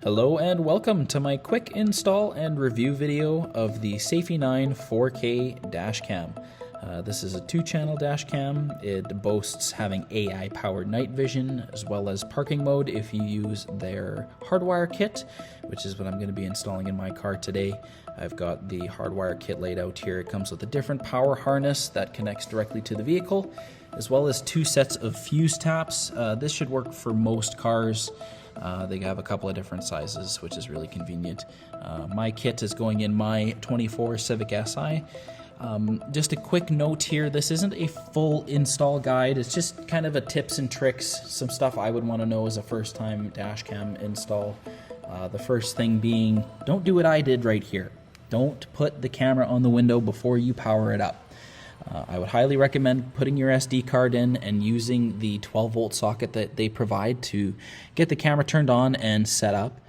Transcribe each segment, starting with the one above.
Hello and welcome to my quick install and review video of the SAFY9 4K dash cam. This is a 2-channel dash cam. It boasts having AI-powered night vision as well as parking mode if you use their hardwire kit, which is what I'm going to be installing in my car today. I've got the hardwire kit laid out here. It comes with a different power harness that connects directly to the vehicle, as well as 2 sets of fuse taps. This should work for most cars. They have a couple of different sizes, which is really convenient. My kit is going in my 24 Civic SI. Just a quick note here, this isn't a full install guide. It's just kind of a tips and tricks, some stuff I would want to know as a first-time dash cam install. The first thing being, don't do what I did right here. Don't put the camera on the window before you power it up. I would highly recommend putting your SD card in and using the 12-volt socket that they provide to get the camera turned on and set up.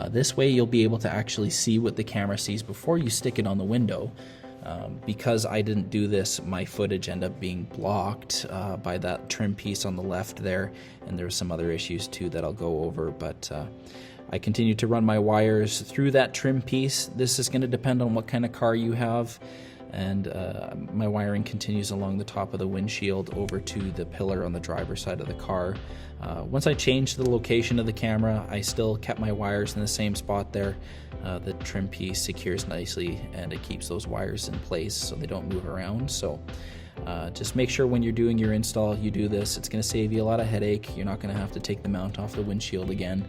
This way you'll be able to actually see what the camera sees before you stick it on the window. Because I didn't do this, my footage ended up being blocked by that trim piece on the left there, and there's some other issues too that I'll go over, but I continue to run my wires through that trim piece. This is going to depend on what kind of car you have, and my wiring continues along the top of the windshield over to the pillar on the driver's side of the car. Once I changed the location of the camera, I still kept my wires in the same spot there. The trim piece secures nicely and it keeps those wires in place so they don't move around. So just make sure when you're doing your install you do this. It's going to save you a lot of headache. You're not going to have to take the mount off the windshield again,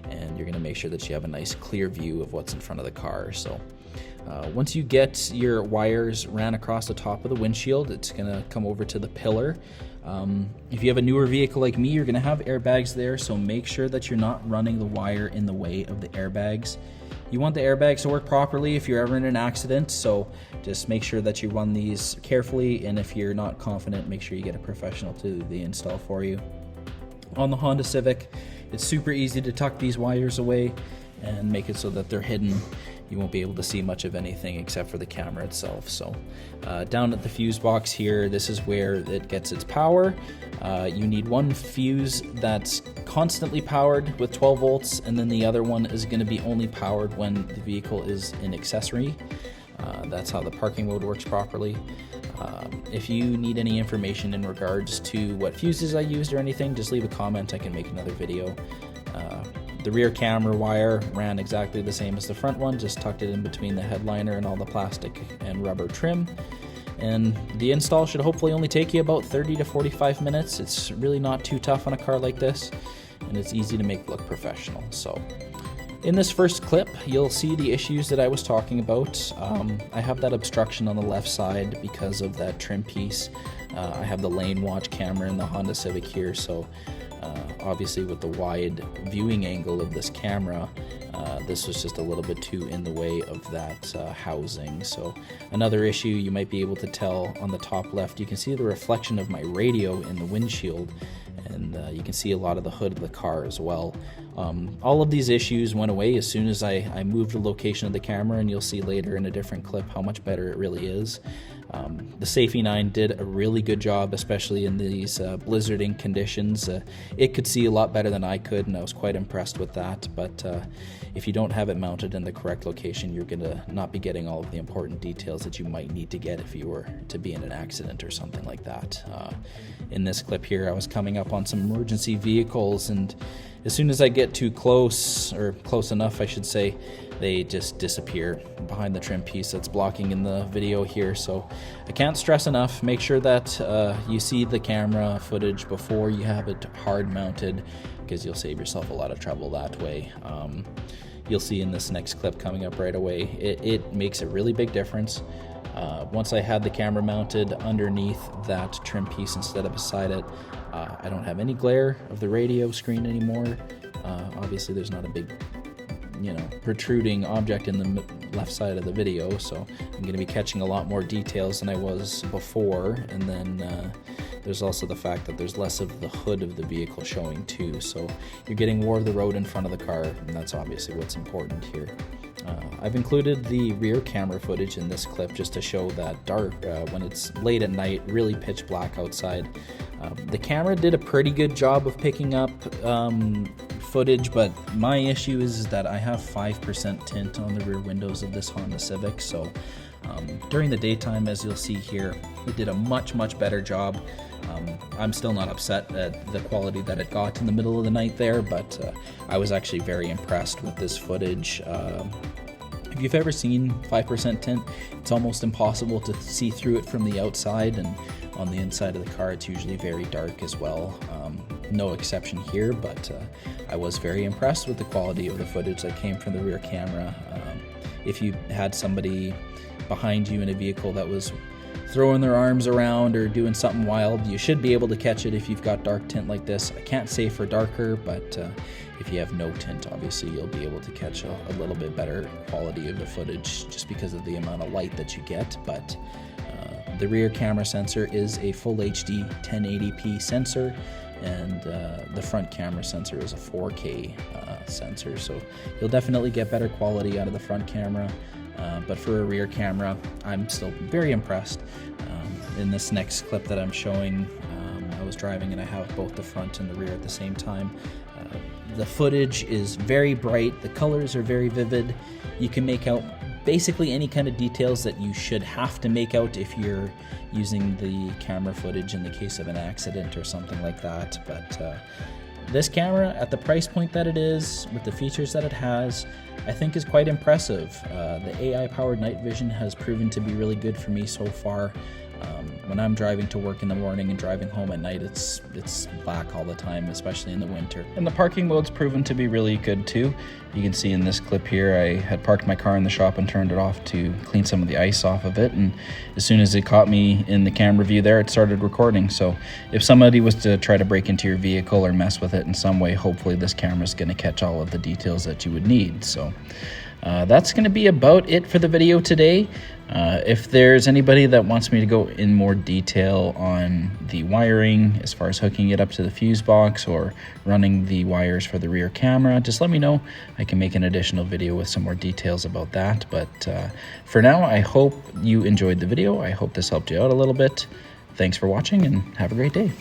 and you're going to make sure that you have a nice clear view of what's in front of the car. So once you get your wires ran across the top of the windshield, it's going to come over to the pillar. If you have a newer vehicle like me, you're going to have airbags there, so make sure that you're not running the wire in the way of the airbags. You want the airbags to work properly if you're ever in an accident, so just make sure that you run these carefully, and if you're not confident, make sure you get a professional to do the install for you. On the Honda Civic, it's super easy to tuck these wires away and make it so that they're hidden. You won't be able to see much of anything except for the camera itself. So down at the fuse box here, this is where it gets its power. You need one fuse that's constantly powered with 12 volts, and then the other one is going to be only powered when the vehicle is in accessory. That's how the parking mode works properly. If you need any information in regards to what fuses I used or anything, just leave a comment. I can make another video. The rear camera wire ran exactly the same as the front one, just tucked it in between the headliner and all the plastic and rubber trim. And the install should hopefully only take you about 30 to 45 minutes. It's really not too tough on a car like this, and it's easy to make look professional. So in this first clip, you'll see the issues that I was talking about. I have that obstruction on the left side because of that trim piece. I have the lane watch camera in the Honda Civic here, so obviously with the wide viewing angle of this camera, this was just a little bit too in the way of that housing. So another issue you might be able to tell on the top left, you can see the reflection of my radio in the windshield, and you can see a lot of the hood of the car as well. All of these issues went away as soon as I moved the location of the camera, and you'll see later in a different clip how much better it really is. The SAFY9 did a really good job, especially in these blizzarding conditions. It could see a lot better than I could, and I was quite impressed with that. But if you don't have it mounted in the correct location, you're going to not be getting all of the important details that you might need to get if you were to be in an accident or something like that. In this clip here, I was coming up on some emergency vehicles, and as soon as I get too close, or close enough I should say, they just disappear behind the trim piece that's blocking in the video here. So I can't stress enough, make sure that you see the camera footage before you have it hard mounted, because you'll save yourself a lot of trouble that way. You'll see in this next clip coming up right away, it makes a really big difference. Once I had the camera mounted underneath that trim piece instead of beside it, I don't have any glare of the radio screen anymore. Obviously there's not a big protruding object in the left side of the video, so I'm going to be catching a lot more details than I was before. And then there's also the fact that there's less of the hood of the vehicle showing too, so you're getting more of the road in front of the car, and that's obviously what's important here. I've included the rear camera footage in this clip just to show that dark, when it's late at night, really pitch black outside. The camera did a pretty good job of picking up footage, but my issue is that I have 5% tint on the rear windows of this Honda Civic, so during the daytime, as you'll see here, it did a much better job. I'm still not upset at the quality that it got in the middle of the night there, but I was actually very impressed with this footage. If you've ever seen 5% tint, it's almost impossible to see through it from the outside, and on the inside of the car it's usually very dark as well. No exception here, but I was very impressed with the quality of the footage that came from the rear camera. If you had somebody behind you in a vehicle that was throwing their arms around or doing something wild, you should be able to catch it if you've got dark tint like this. I can't say for darker, but if you have no tint, obviously you'll be able to catch a little bit better quality of the footage just because of the amount of light that you get. But the rear camera sensor is a full HD 1080p sensor, and the front camera sensor is a 4K sensor, so you'll definitely get better quality out of the front camera. But for a rear camera, I'm still very impressed. In this next clip that I'm showing, I was driving and I have both the front and the rear at the same time. The footage is very bright, the colors are very vivid. You can make out basically any kind of details that you should have to make out if you're using the camera footage in the case of an accident or something like that. But this camera, at the price point that it is, with the features that it has, I think is quite impressive. The AI-powered night vision has proven to be really good for me so far. When I'm driving to work in the morning and driving home at night, it's black all the time, especially in the winter. And the parking mode's proven to be really good too. You can see in this clip here, I had parked my car in the shop and turned it off to clean some of the ice off of it, and as soon as it caught me in the camera view there, it started recording. So if somebody was to try to break into your vehicle or mess with it in some way, hopefully this camera's going to catch all of the details that you would need. So that's going to be about it for the video today. If there's anybody that wants me to go in more detail on the wiring as far as hooking it up to the fuse box or running the wires for the rear camera, just let me know. I can make an additional video with some more details about that. But for now, I hope you enjoyed the video. I hope this helped you out a little bit. Thanks for watching and have a great day.